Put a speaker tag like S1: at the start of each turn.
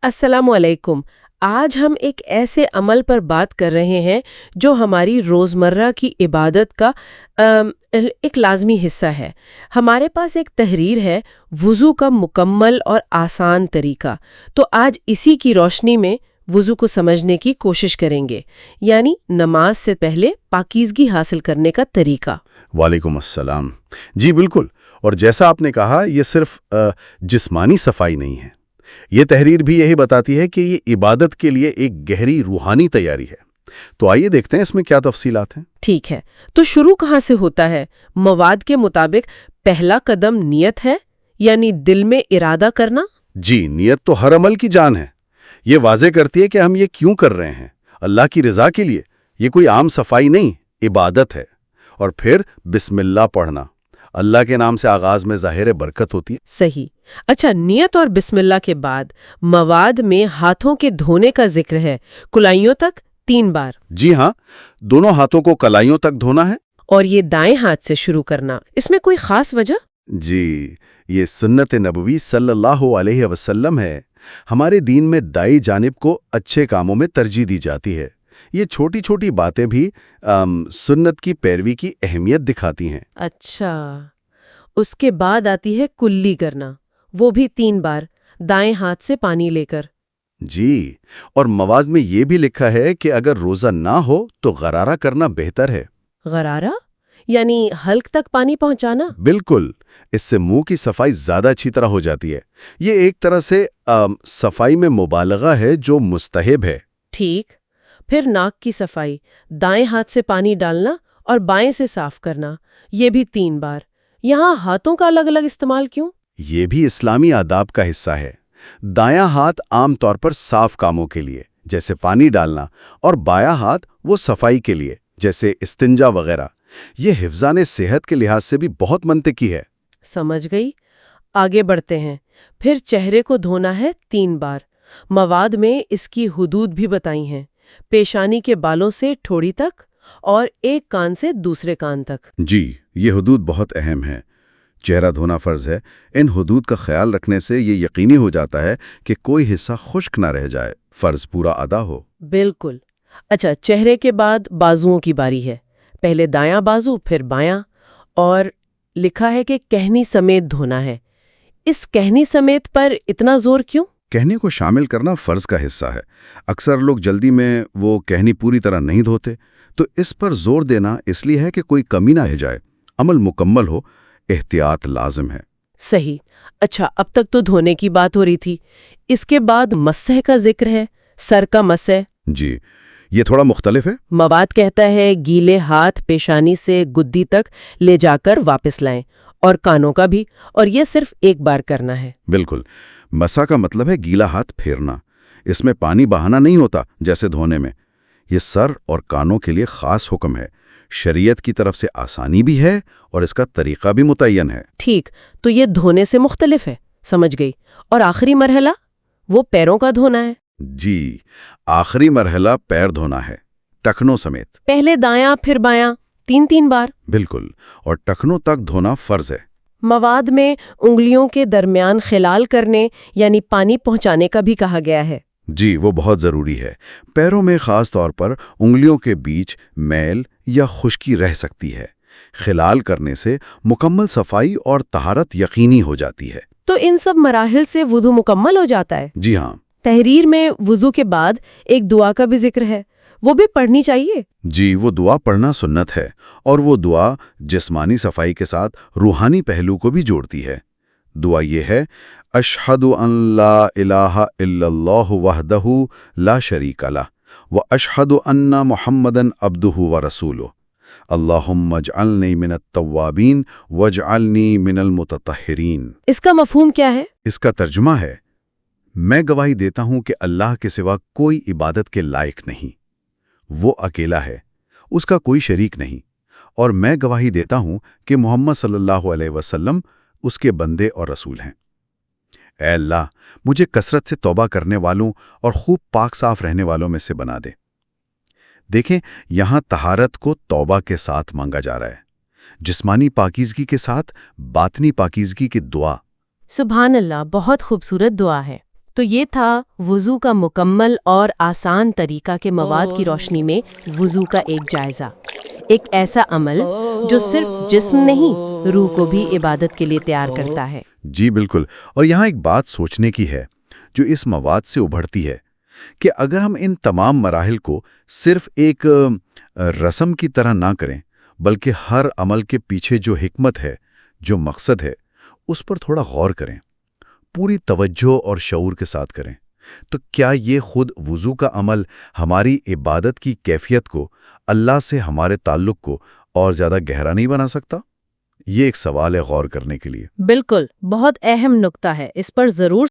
S1: السلام علیکم۔ آج ہم ایک ایسے عمل پر بات کر رہے ہیں جو ہماری روزمرہ کی عبادت کا ایک لازمی حصہ ہے۔ ہمارے پاس ایک تحریر ہے، وضو کا مکمل اور آسان طریقہ۔ تو آج اسی کی روشنی میں وضو کو سمجھنے کی کوشش کریں گے، یعنی نماز سے پہلے پاکیزگی حاصل کرنے کا طریقہ۔
S2: وعلیکم السلام۔ جی بالکل، اور جیسا آپ نے کہا، یہ صرف جسمانی صفائی نہیں ہے، یہ تحریر بھی یہی بتاتی ہے کہ یہ عبادت کے لیے ایک گہری روحانی تیاری ہے۔ تو آئیے دیکھتے ہیں اس میں کیا تفصیلات ہیں۔
S1: ٹھیک ہے، تو شروع کہاں سے ہوتا ہے؟ مواد کے مطابق پہلا قدم نیت ہے، یعنی دل میں ارادہ کرنا۔
S2: جی، نیت تو ہر عمل کی جان ہے۔ یہ واضح کرتی ہے کہ ہم یہ کیوں کر رہے ہیں، اللہ کی رضا کے لیے۔ یہ کوئی عام صفائی نہیں، عبادت ہے۔ اور پھر بسم اللہ پڑھنا، اللہ کے نام سے آغاز میں ظاہر برکت ہوتی ہے۔
S1: صحیح۔ اچھا، نیت اور بسم اللہ کے بعد مواد میں ہاتھوں کے دھونے کا ذکر ہے، کلائیوں تک 3 بار۔
S2: جی ہاں، دونوں ہاتھوں کو کلائیوں تک دھونا ہے۔
S1: اور یہ دائیں ہاتھ سے شروع کرنا، اس میں کوئی خاص وجہ؟
S2: جی، یہ سنت نبوی صلی اللہ علیہ وسلم ہے۔ ہمارے دین میں دائیں جانب کو اچھے کاموں میں ترجیح دی جاتی ہے۔ یہ چھوٹی چھوٹی باتیں بھی سنت کی پیروی کی اہمیت دکھاتی ہیں۔
S1: اچھا، اس کے بعد آتی ہے کلی کرنا، وہ بھی 3 بار، دائیں ہاتھ سے پانی لے کر۔
S2: جی، اور مواد میں یہ بھی لکھا ہے کہ اگر روزہ نہ ہو تو غرارہ کرنا بہتر ہے۔
S1: غرارہ یعنی حلق تک پانی پہنچانا؟
S2: بالکل، اس سے منہ کی صفائی زیادہ اچھی طرح ہو جاتی ہے۔ یہ ایک طرح سے صفائی میں مبالغہ ہے جو مستحب ہے۔
S1: ٹھیک، پھر ناک کی صفائی، دائیں ہاتھ سے پانی ڈالنا اور بائیں سے صاف کرنا، یہ بھی 3 بار۔ یہاں ہاتھوں کا الگ الگ استعمال کیوں؟
S2: یہ بھی اسلامی آداب کا حصہ ہے۔ دایاں ہاتھ عام طور پر صاف کاموں کے لیے، جیسے پانی ڈالنا، اور بایاں ہاتھ وہ صفائی کے لیے، جیسے استنجا وغیرہ۔ یہ حفظان صحت کے لحاظ سے بھی بہت منطقی ہے۔
S1: سمجھ گئی۔ آگے بڑھتے ہیں۔ پھر چہرے کو دھونا ہے 3 بار۔ مواد میں اس کی حدود بھی بتائی ہیں، پیشانی کے بالوں سے ٹھوڑی تک اور ایک کان سے دوسرے کان تک۔
S2: جی، یہ حدود بہت اہم ہیں۔ چہرہ دھونا فرض ہے۔ ان حدود کا خیال رکھنے سے یہ یقینی ہو جاتا ہے کہ کوئی حصہ خشک نہ رہ جائے، فرض پورا ادا ہو۔
S1: بالکل۔ اچھا، چہرے کے بعد بازوؤں کی باری ہے، پہلے دایاں بازو پھر بایاں، اور لکھا ہے کہ کہنی سمیت دھونا ہے۔ اس کہنی سمیت پر اتنا زور کیوں؟
S2: کہنی کو شامل کرنا فرض کا حصہ ہے۔ اکثر لوگ جلدی میں وہ کہنی پوری طرح نہیں دھوتے، تو اس پر زور دینا اس لیے ہے کہ کوئی کمی نہ رہ جائے، عمل مکمل ہو۔ احتیاط لازم ہے۔
S1: صحیح۔ اچھا، اب تک تو دھونے کی بات ہو رہی تھی، اس کے بعد مسح کا ذکر ہے، سر کا مسح۔
S2: جی، یہ تھوڑا مختلف ہے۔
S1: مواد کہتا ہے گیلے ہاتھ پیشانی سے گدی تک لے جا کر واپس لائیں، اور کانوں کا بھی، اور یہ صرف ایک بار کرنا ہے۔
S2: بالکل، مسح کا مطلب ہے گیلا ہاتھ پھیرنا۔ اس میں پانی بہانا نہیں ہوتا جیسے دھونے میں۔ یہ سر اور کانوں کے لیے خاص حکم ہے۔ شریعت کی طرف سے آسانی بھی ہے اور اس کا طریقہ بھی متعین ہے۔
S1: ٹھیک، تو یہ دھونے سے مختلف ہے، سمجھ گئی۔ اور آخری مرحلہ وہ پیروں کا دھونا ہے۔
S2: جی، آخری مرحلہ پیر دھونا ہے، ٹخنوں سمیت۔
S1: پہلے دایاں پھر بایاں، 3 بار۔
S2: بالکل، اور ٹخنوں تک دھونا فرض ہے۔
S1: مواد میں انگلیوں کے درمیان خلال کرنے یعنی پانی پہنچانے کا بھی کہا گیا ہے۔
S2: جی، وہ بہت ضروری ہے۔ پیروں میں خاص طور پر انگلیوں کے بیچ میل یا خشکی رہ سکتی ہے۔ خلال کرنے سے مکمل صفائی اور طہارت یقینی ہو جاتی ہے۔
S1: تو ان سب مراحل سے وضو مکمل ہو جاتا ہے؟
S2: جی ہاں۔
S1: تحریر میں وضو کے بعد ایک دعا کا بھی ذکر ہے، وہ بھی پڑھنی چاہیے؟
S2: جی، وہ دعا پڑھنا سنت ہے، اور وہ دعا جسمانی صفائی کے ساتھ روحانی پہلو کو بھی جوڑتی ہے۔ دعا یہ ہے: اشہد ان لا الہ الا اللہ وحدہ لا شریک لہ واشہد ان محمدن عبدہ ورسولہ اللہم اجعلنی من التوابین واجعلنی من المتطہرین۔
S1: اس کا مفہوم کیا ہے؟
S2: اس کا ترجمہ ہے: میں گواہی دیتا ہوں کہ اللہ کے سوا کوئی عبادت کے لائق نہیں، وہ اکیلا ہے، اس کا کوئی شریک نہیں، اور میں گواہی دیتا ہوں کہ محمد صلی اللہ علیہ وسلم اس کے بندے اور رسول ہیں۔ اے اللہ، مجھے کثرت سے توبہ کرنے والوں اور خوب پاک صاف رہنے والوں میں سے بنا دے۔ دیکھیں، یہاں طہارت کو توبہ کے ساتھ مانگا جا رہا ہے، جسمانی پاکیزگی کے ساتھ باطنی پاکیزگی کی دعا۔
S1: سبحان اللہ، بہت خوبصورت دعا ہے۔ تو یہ تھا وضو کا مکمل اور آسان طریقہ کے مواد کی روشنی میں وضو کا ایک جائزہ، ایک ایسا عمل جو صرف جسم نہیں، روح کو بھی عبادت کے لیے تیار کرتا ہے۔
S2: جی بالکل، اور یہاں ایک بات سوچنے کی ہے جو اس مواد سے ابھرتی ہے کہ اگر ہم ان تمام مراحل کو صرف ایک رسم کی طرح نہ کریں، بلکہ ہر عمل کے پیچھے جو حکمت ہے، جو مقصد ہے، اس پر تھوڑا غور کریں، پوری توجہ اور شعور کے ساتھ کریں، تو کیا یہ خود وضو کا عمل ہماری عبادت کی کیفیت کو، اللہ سے ہمارے تعلق کو اور زیادہ گہرا نہیں بنا سکتا؟ یہ ایک سوال ہے غور کرنے کے لیے۔
S1: بالکل، بہت اہم نقطہ ہے، اس پر ضرور